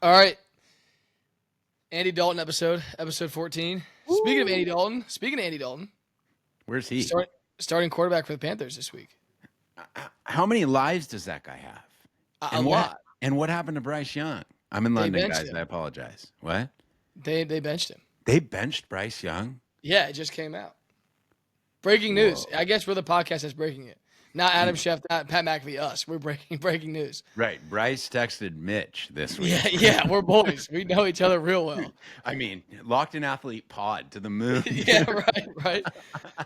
All right. Andy Dalton episode 14. Speaking of Andy Dalton, where's he? Starting quarterback for the Panthers this week. How many lives does that guy have? A lot. And what happened to Bryce Young? I'm in London, guys. Him. I apologize. What? They benched him. They benched Bryce Young? Yeah, it just came out. Breaking news. I guess we're the podcast that's breaking it. Not Adam Schefter, not Pat McAfee, us. We're breaking news. Right. Bryce texted Mitch this week. Yeah, we're boys. We know each other real well. I mean, Locked In Athlete pod to the moon. Yeah, right.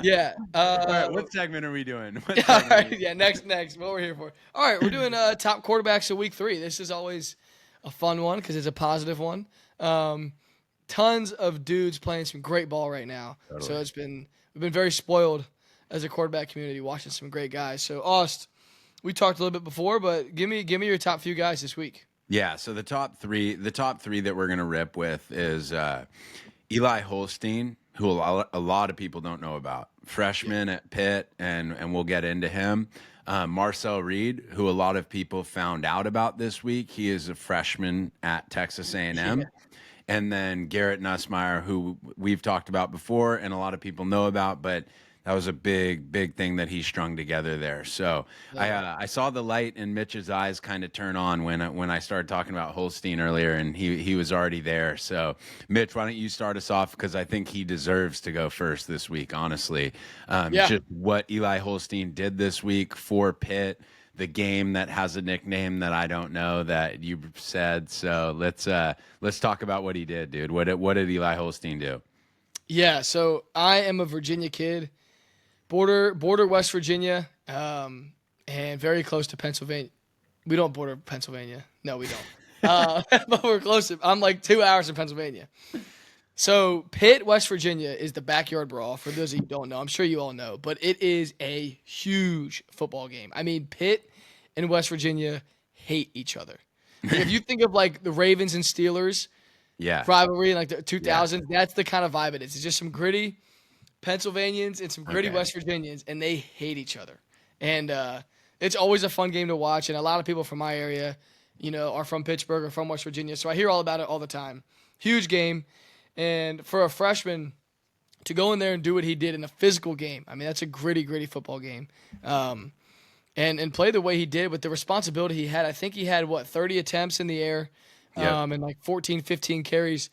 Yeah. All right, what segment are we doing? All right, yeah, next. What we're here for. All right, we're doing top quarterbacks of week 3. This is always a fun one because it's a positive one. Tons of dudes playing some great ball right now. Totally. So we've been very spoiled as a quarterback community, watching some great guys. So, Aust, we talked a little bit before, but give me your top few guys this week. Yeah, so the top three that we're gonna rip with is Eli Holstein, who a lot of people don't know about, freshman at Pitt, and we'll get into him. Marcel Reed, who a lot of people found out about this week. He is a freshman at Texas A&M. Yeah. And then Garrett Nussmeier, who we've talked about before and a lot of people know about, but that was a big thing that he strung together there. So yeah. I saw the light in Mitch's eyes kind of turn on when I started talking about Holstein earlier, and he was already there. So, Mitch, why don't you start us off, because I think he deserves to go first this week, honestly. Just what Eli Holstein did this week for Pitt, the game that has a nickname that I don't know that you said. So let's talk about what he did, dude. What did Eli Holstein do? Yeah, so I am a Virginia kid. Border West Virginia, and very close to Pennsylvania. We don't border Pennsylvania. No, we don't. But we're close. I'm like 2 hours from Pennsylvania. So Pitt, West Virginia is the backyard brawl, for those of you who don't know. I'm sure you all know. But it is a huge football game. I mean, Pitt and West Virginia hate each other. Like, if you think of like the Ravens and Steelers rivalry in like the 2000s, that's the kind of vibe it is. It's just some gritty Pennsylvanians and some gritty West Virginians, and they hate each other. And it's always a fun game to watch, and a lot of people from my area, are from Pittsburgh or from West Virginia, so I hear all about it all the time. Huge game, and for a freshman to go in there and do what he did in a physical game, I mean, that's a gritty football game. And play the way he did with the responsibility he had. I think he had, 30 attempts in the air, and like 14, 15 carries.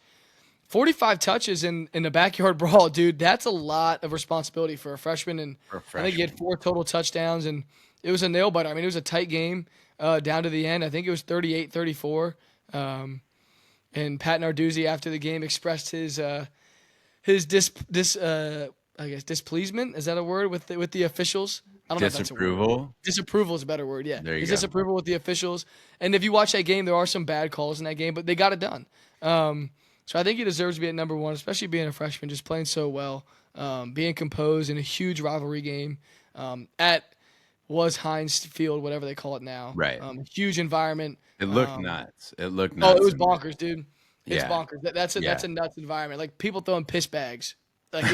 45 touches in the backyard brawl, dude. That's a lot of responsibility for a freshman. And I think he had 4 total touchdowns, and it was a nail biter. I mean, it was a tight game down to the end. I think it was 38-34. And Pat Narduzzi after the game expressed his displeasement. Is that a word with the officials? I don't know if that's a word. Disapproval is a better word. Yeah, his disapproval with the officials. And if you watch that game, there are some bad calls in that game, but they got it done. So I think he deserves to be at number 1, especially being a freshman, just playing so well, being composed in a huge rivalry game at Heinz Field, whatever they call it now. Right. Huge environment. It looked nuts. Oh, it was bonkers, dude. It's bonkers. That's a nuts environment. Like people throwing piss bags. Like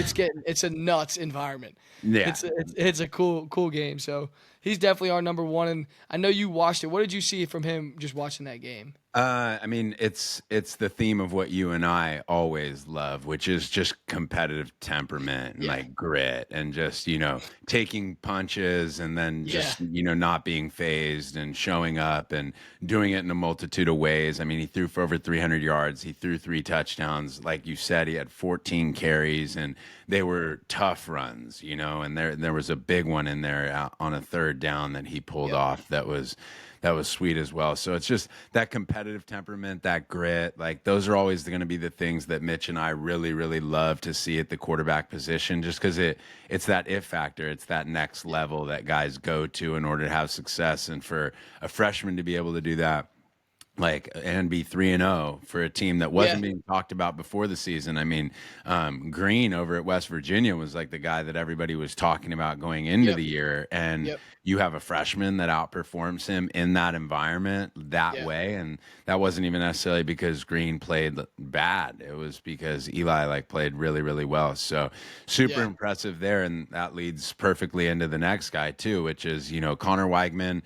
it's a nuts environment. Yeah. It's a cool game. So he's definitely our number 1. And I know you watched it. What did you see from him just watching that game? I mean, it's the theme of what you and I always love, which is just competitive temperament and like grit and just, taking punches and then just, not being phased and showing up and doing it in a multitude of ways. I mean, he threw for over 300 yards. He threw 3 touchdowns. Like you said, he had 14 carries, and they were tough runs, and there was a big one in there on a 3rd down that he pulled off that was sweet as well. So it's just that competitive temperament, that grit. Like those are always going to be the things that Mitch and I really, really love to see at the quarterback position, just because it's that if factor. It's that next level that guys go to in order to have success. And for a freshman to be able to do that, and be 3-0 for a team that wasn't being talked about before the season. I mean, Green over at West Virginia was like the guy that everybody was talking about going into the year. And you have a freshman that outperforms him in that environment that way. And that wasn't even necessarily because Green played bad. It was because Eli played really, really well. So super impressive there. And that leads perfectly into the next guy too, which is, Connor Weigman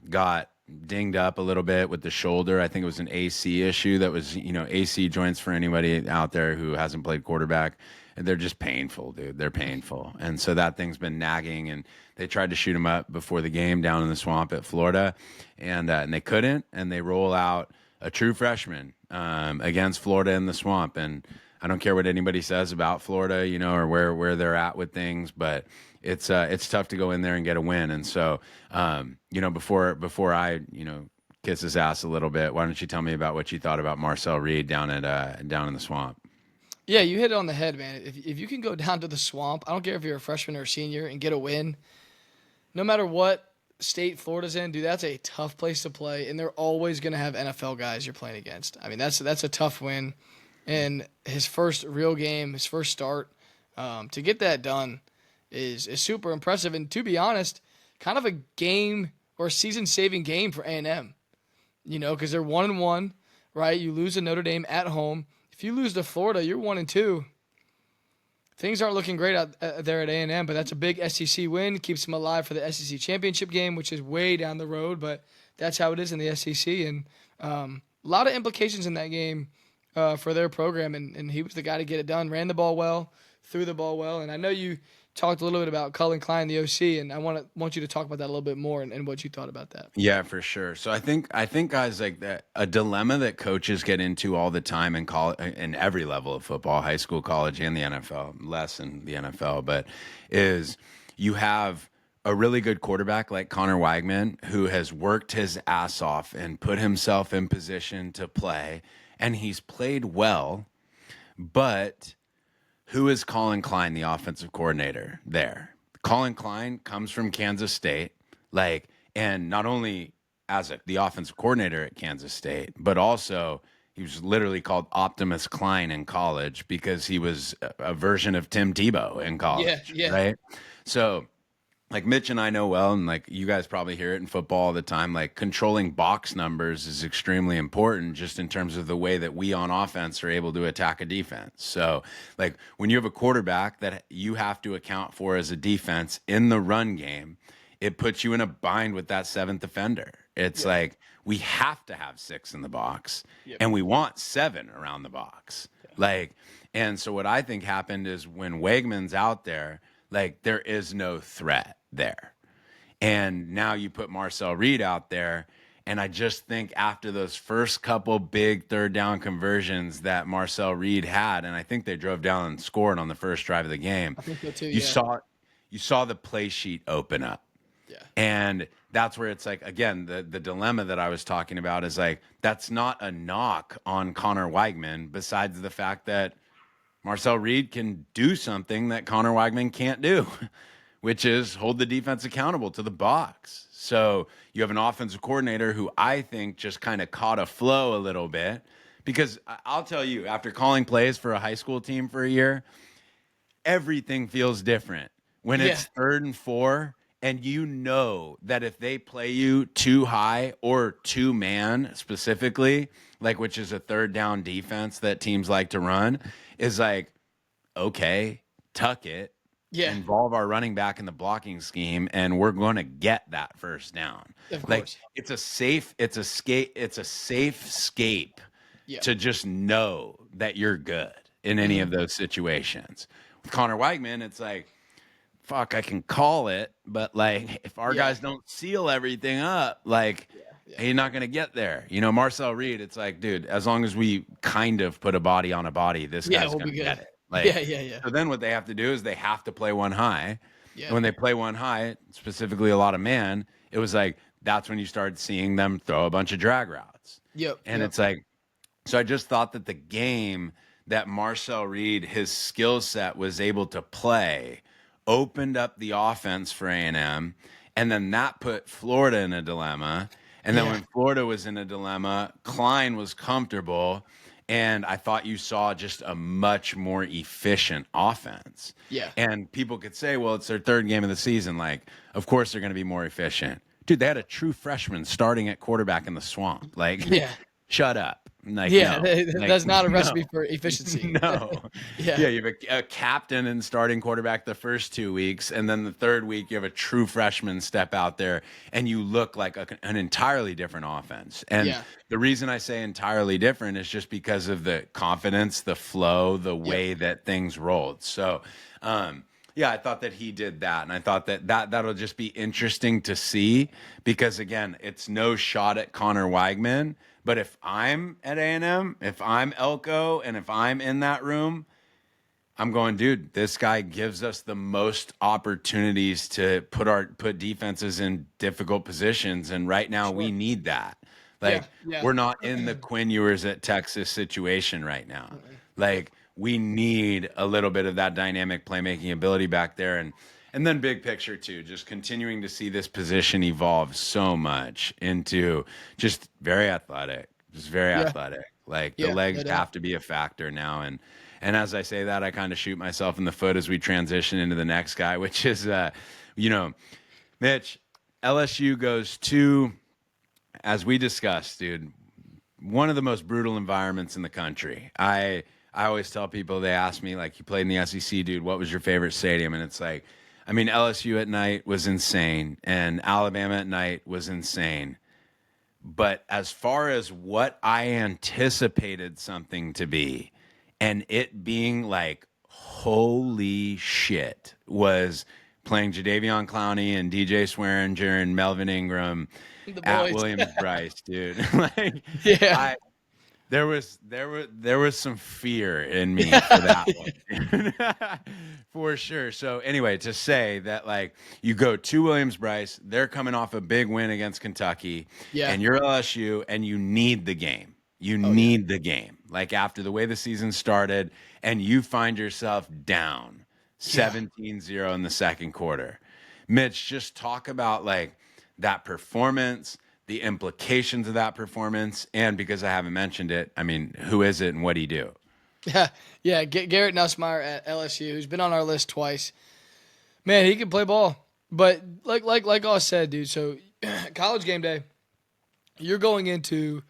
got dinged up a little bit with the shoulder. I think it was an AC issue that was, AC joints for anybody out there who hasn't played quarterback. And they're just painful, dude. They're painful. And so that thing's been nagging. And they tried to shoot him up before the game down in the swamp at Florida. And they couldn't. And they roll out a true freshman against Florida in the swamp. And I don't care what anybody says about Florida, or where they're at with things, but it's tough to go in there and get a win. And so, before I, kiss his ass a little bit, why don't you tell me about what you thought about Marcel Reed down in the swamp? Yeah, you hit it on the head, man. If you can go down to the swamp, I don't care if you're a freshman or a senior, and get a win, no matter what state Florida's in, dude, that's a tough place to play, and they're always going to have NFL guys you're playing against. I mean, that's a tough win. And his first real game, his first start, to get that done is super impressive. And to be honest, kind of a game or season-saving game for A&M, because they're 1-1, right? You lose to Notre Dame at home. If you lose to Florida, you're 1-2. Things aren't looking great out there at A&M, but that's a big SEC win. Keeps them alive for the SEC championship game, which is way down the road, but that's how it is in the SEC. And a lot of implications in that game for their program, and he was the guy to get it done. Ran the ball well, threw the ball well, and I know you talked a little bit about Cullen Klein, the OC, and I want you to talk about that a little bit more and what you thought about that. Yeah, for sure. So I think guys, like that, a dilemma that coaches get into all the time in every level of football, high school, college, and the NFL, less in the NFL, but is you have a really good quarterback like Connor Weigman who has worked his ass off and put himself in position to play, and he's played well, but who is Colin Klein, the offensive coordinator there? Colin Klein comes from Kansas State, and not only as the offensive coordinator at Kansas State, but also he was literally called Optimus Klein in college because he was a version of Tim Tebow in college, yeah. Right? So, Mitch and I know well, and you guys probably hear it in football all the time, controlling box numbers is extremely important just in terms of the way that we on offense are able to attack a defense. So, when you have a quarterback that you have to account for as a defense in the run game, it puts you in a bind with that seventh defender. It's we have to have 6 in the box, and we want 7 around the box. And so what I think happened is when Wegman's out there, there is no threat there. And now you put Marcel Reed out there, and I just think after those first couple big third down conversions that Marcel Reed had, and I think they drove down and scored on the first drive of the game, I think so too, you saw the play sheet open up. Yeah. And that's where it's again, the dilemma that I was talking about is that's not a knock on Connor Weigman, besides the fact that Marcel Reed can do something that Connor Weigman can't do, which is hold the defense accountable to the box. So you have an offensive coordinator who I think just kind of caught a flow a little bit, because I'll tell you, after calling plays for a high school team for a year, everything feels different when it's 3rd and 4. And you know that if they play you too high or 2-man specifically, which is a third down defense that teams like to run, is okay, tuck it, involve our running back in the blocking scheme, and we're going to get that first down. Of course. It's a safe escape to just know that you're good in any of those situations. With Connor Weigman, it's fuck, I can call it, but if our guys don't seal everything up, he's not going to get there. Marcel Reed, it's dude, as long as we kind of put a body on a body, this guy's going to get it. So then what they have to do is they have to play one high. Yeah. And when they play one high, specifically a lot of man, it was that's when you started seeing them throw a bunch of drag routes. And it's so I just thought that the game that Marcel Reed, his skill set was able to play, opened up the offense for A&M, and then that put Florida in a dilemma. And then when Florida was in a dilemma, Klein was comfortable, and I thought you saw just a much more efficient offense. Yeah. And people could say, well, it's their 3rd game of the season. Of course they're going to be more efficient. Dude, they had a true freshman starting at quarterback in the swamp. shut up. Like, Yeah, no, like, that's not a no, recipe for efficiency. no. Yeah. Yeah, you have a captain and starting quarterback the first 2 weeks, and then the third week you have a true freshman step out there, and you look like an entirely different offense. And Yeah. the reason I say entirely different is just because of the confidence, the flow, the Yep. way that things rolled. So, yeah, I thought that he did that, and I thought that'll just be interesting to see because again, it's no shot at Connor Weigman, but if I'm at A&M, if I'm Elko, and if I'm in that room, I'm going, dude, this guy gives us the most opportunities to put defenses in difficult positions, and right now we Sure. need that. Yeah. Like, Yeah. we're not in the Quinn Ewers at Texas situation right now. Mm-mm. Nope. Like, we need a little bit of that dynamic playmaking ability back there, and then big picture too, just continuing to see this position evolve so much into just very athletic, just very Yeah. athletic. Like, the Yeah. legs No doubt. have to be a factor now, and as I say that, I kind of shoot myself in the foot as we transition into the next guy, which is, Mitch, LSU goes to, as we discussed, dude, one of the most brutal environments in the country. I always tell people, they ask me, like, you played in the SEC, dude, what was your favorite stadium? And it's like, I mean, LSU at night was insane, and Alabama at night was insane. But as far as what I anticipated something to be, and it being like, holy shit, was playing Jadeveon Clowney and DJ Swearinger and Melvin Ingram The at boys. Williams-Brice, dude. Like, Yeah. I there was some fear in me for that one. For sure. So anyway, to say that, like, you go to Williams-Brice, they're coming off a big win against Kentucky, Yeah. and you're LSU, and you need the game. You Oh yeah. need the game. Like, after the way the season started, and you find yourself down Yeah. 17-0 in the second quarter. Mitch, just talk about, like, that performance, the implications of that performance, and because I haven't mentioned it, I mean, who is it and what do you do? Yeah. Yeah. Garrett Nussmeier at LSU, who's been on our list twice. Man, he can play ball. But like I said, dude. So college game day, you're going into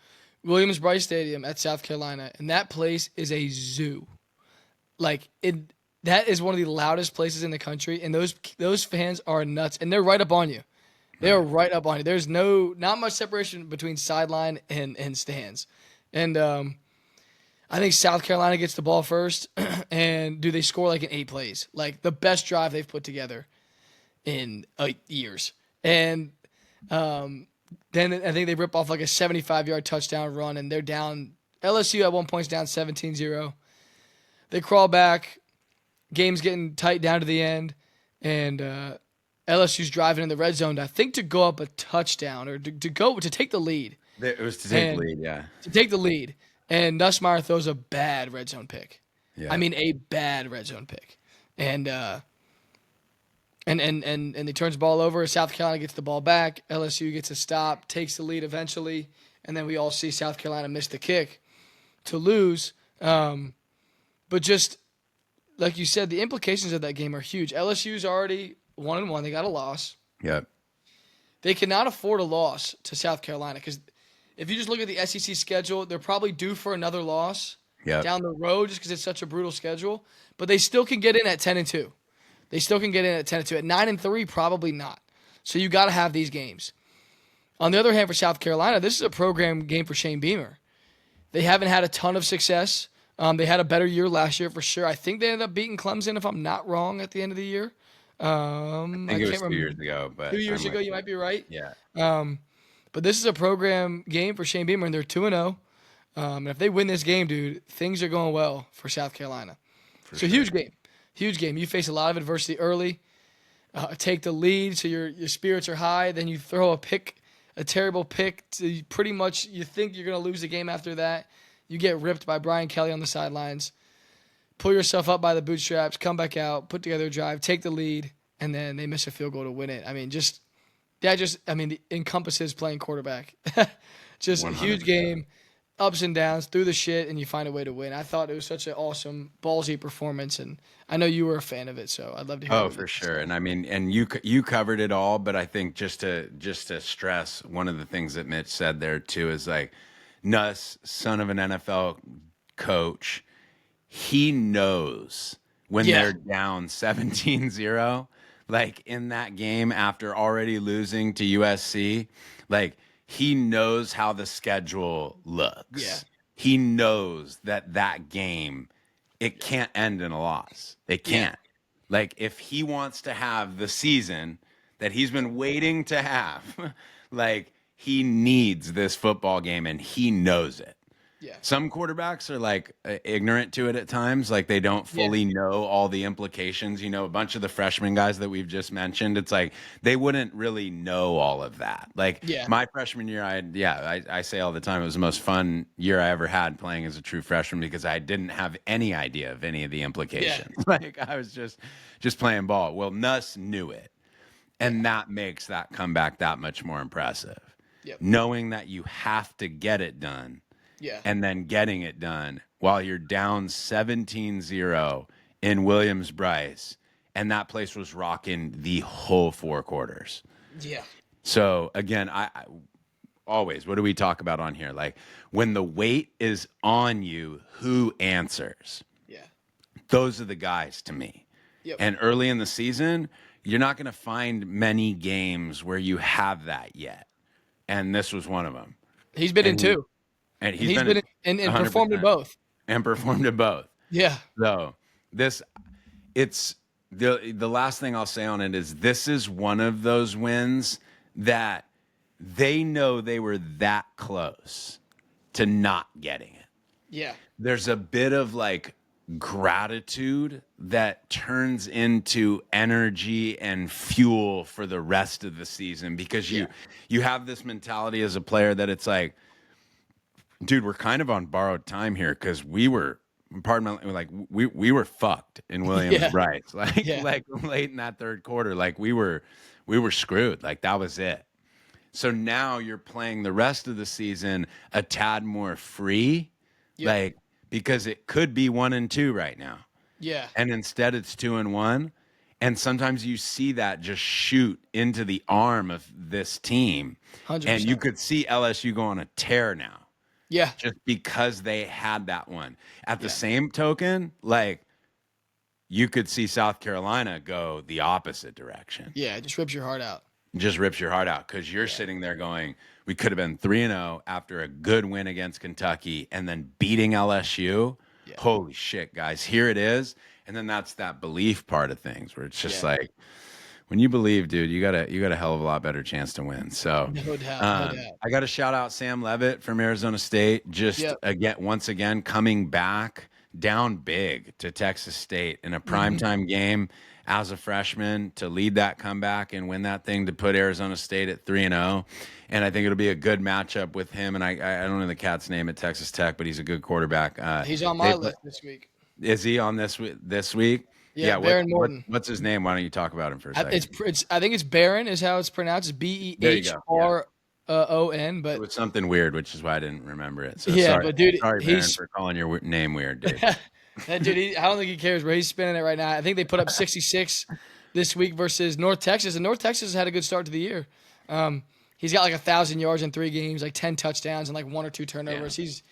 Williams-Brice Stadium at South Carolina, and that place is a zoo. Like that is one of the loudest places in the country, and those fans are nuts, and they're right up on you. They are right up on you. There's not much separation between sideline and stands, and I think South Carolina gets the ball first, and they score like in 8 plays, like the best drive they've put together in years, and then I think they rip off like a 75-yard touchdown run, and they're down. LSU at one point is down 17-0. They crawl back. Game's getting tight down to the end, and LSU's driving in the red zone, I think, to go up a touchdown or to take the lead. It was to take the lead, yeah. To take the lead, and Nussmeier throws a bad red zone pick. Yeah. I mean, a bad red zone pick, and he turns the ball over. South Carolina gets the ball back. LSU gets a stop, takes the lead eventually, and then we all see South Carolina miss the kick to lose. But just like you said, the implications of that game are huge. LSU's already 1-1. They got a loss. Yep. They cannot afford a loss to South Carolina because if you just look at the SEC schedule, they're probably due for another loss down the road just because it's such a brutal schedule. But they still can get in at 10-2. They still can get in at 10-2. At 9-3, probably not. So you got to have these games. On the other hand, for South Carolina, this is a program game for Shane Beamer. They haven't had a ton of success. They had a better year last year for sure. I think they ended up beating Clemson, if I'm not wrong, at the end of the year. I think it was 2 years ago. But 2 years ago, you might be right. Yeah. But this is a program game for Shane Beamer, and they're 2-0. And if they win this game, dude, things are going well for South Carolina. So huge game. Huge game. You face a lot of adversity early. Take the lead, so your spirits are high. Then you throw a terrible pick. To pretty much, you think you're going to lose the game after that. You get ripped by Brian Kelly on the sidelines. Pull yourself up by the bootstraps, come back out, put together a drive, take the lead, and then they miss a field goal to win it. I mean, it encompasses playing quarterback. Just 100%. A huge game, ups and downs, through the shit, and you find a way to win. I thought it was such an awesome, ballsy performance, and I know you were a fan of it, so I'd love to hear. Oh, for sure. And I mean, and you covered it all, but I think just to stress one of the things that Mitch said there too is like, Nuss, son of an NFL coach, he knows when they're down 17-0, like in that game after already losing to USC, like he knows how the schedule looks. Yeah. He knows that game, it can't end in a loss. It can't. Like if he wants to have the season that he's been waiting to have, like he needs this football game and he knows it. Yeah. Some quarterbacks are like ignorant to it at times. Like they don't fully know all the implications. You know, a bunch of the freshman guys that we've just mentioned, it's like they wouldn't really know all of that. Like my freshman year, I say all the time, it was the most fun year I ever had playing as a true freshman because I didn't have any idea of any of the implications. Like I was just playing ball. Well, Nuss knew it. And that makes that comeback that much more impressive. Knowing that you have to get it done. And then getting it done while you're down 17-0 in Williams-Brice. And that place was rocking the whole 4 quarters. Yeah. So, again, I always, what do we talk about on here? Like, when the weight is on you, who answers? Yeah. Those are the guys to me. And early in the season, you're not going to find many games where you have that yet. And this was one of them. He's been in 2. And he's been in and performed in both. And performed in both. Yeah. So it's the last thing I'll say on it is this is one of those wins that they know they were that close to not getting it. Yeah. There's a bit of like gratitude that turns into energy and fuel for the rest of the season because you have this mentality as a player that it's like, dude, we're kind of on borrowed time here because we were, we were fucked in Williams-Brice. Like late in that third quarter, like we were screwed. Like that was it. So now you're playing the rest of the season a tad more free, like because it could be 1-2 right now. Yeah. And instead it's 2-1. And sometimes you see that just shoot into the arm of this team. 100%. And you could see LSU go on a tear now. Yeah. Just because they had that one. At the same token, like you could see South Carolina go the opposite direction. Yeah, it just rips your heart out. Just rips your heart out because you're sitting there going, we could have been 3-0 after a good win against Kentucky and then beating LSU. Yeah. Holy shit, guys, here it is. And then that's that belief part of things where it's just like, when you believe, dude, you got a hell of a lot better chance to win. So no doubt. I got to shout out Sam Levitt from Arizona State. Just once again, coming back down big to Texas State in a primetime game as a freshman to lead that comeback and win that thing to put Arizona State at 3-0. And I think it'll be a good matchup with him. And I don't know the cat's name at Texas Tech, but he's a good quarterback. He's on my list this week. Is he on this week? Yeah, Baron Morton. What's his name? Why don't you talk about him for a second? I think it's Baron is how it's pronounced. It's Behron, but it was something weird, which is why I didn't remember it. So but dude, sorry, Baron, for calling your name weird, dude. That dude, I don't think he cares where he's spinning it right now. I think they put up 66 this week versus North Texas, and North Texas has had a good start to the year. He's got like 1,000 yards in 3 games, like 10 touchdowns and like 1 or 2 turnovers.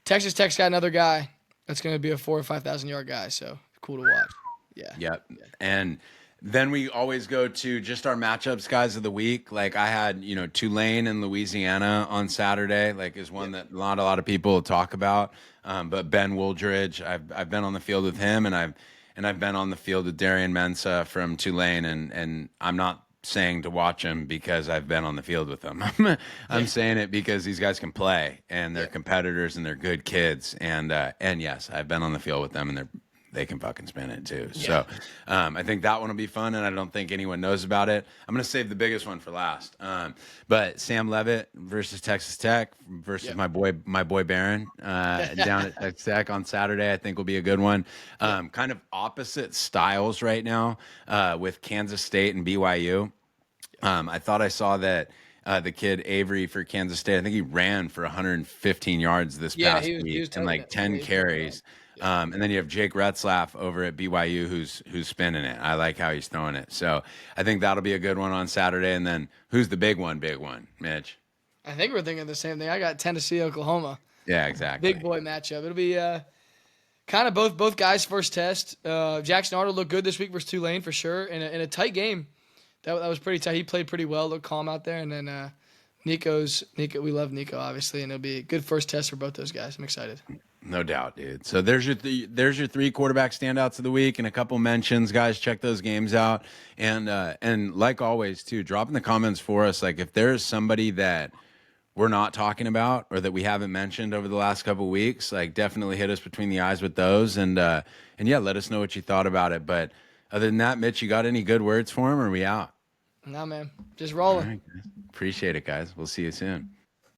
Texas Tech's got another guy that's going to be a 4,000 or 5,000 yard guy. So cool to watch. Yep. And then we always go to just our matchups guys of the week. Like I had, Tulane and Louisiana on Saturday, like is one that not a lot of people talk about. But Ben Wooldridge, I've been on the field with him and I've been on the field with Darian Mensah from Tulane and I'm not saying to watch him because I've been on the field with them. I'm saying it because these guys can play and they're competitors and they're good kids. And yes, I've been on the field with them and they can fucking spin it too. So I think that one will be fun, and I don't think anyone knows about it. I'm going to save the biggest one for last. But Sam Levitt versus Texas Tech versus my boy Barron down at Texas Tech on Saturday, I think will be a good one. Kind of opposite styles right now with Kansas State and BYU. I thought I saw that the kid Avery for Kansas State, I think he ran for 115 yards this past week and like 10 carries. And then you have Jake Retzlaff over at BYU who's spinning it. I like how he's throwing it. So I think that'll be a good one on Saturday. And then who's the big one, Mitch? I think we're thinking the same thing. I got Tennessee, Oklahoma. Yeah, exactly. Big boy matchup. It'll be kind of both guys' first test. Jackson Arnold looked good this week versus Tulane for sure in a tight game. That was pretty tight. He played pretty well, looked calm out there. And then Nico. We love Nico obviously, and it'll be a good first test for both those guys. I'm excited. No doubt, dude. So there's your three quarterback standouts of the week and a couple mentions, guys. Check those games out, and like always, too, drop in the comments for us. Like if there's somebody that we're not talking about or that we haven't mentioned over the last couple of weeks, like definitely hit us between the eyes with those, and yeah, let us know what you thought about it. But other than that, Mitch, you got any good words for him? Or are we out? Nah, man, just rolling. All right, guys. Appreciate it, guys. We'll see you soon.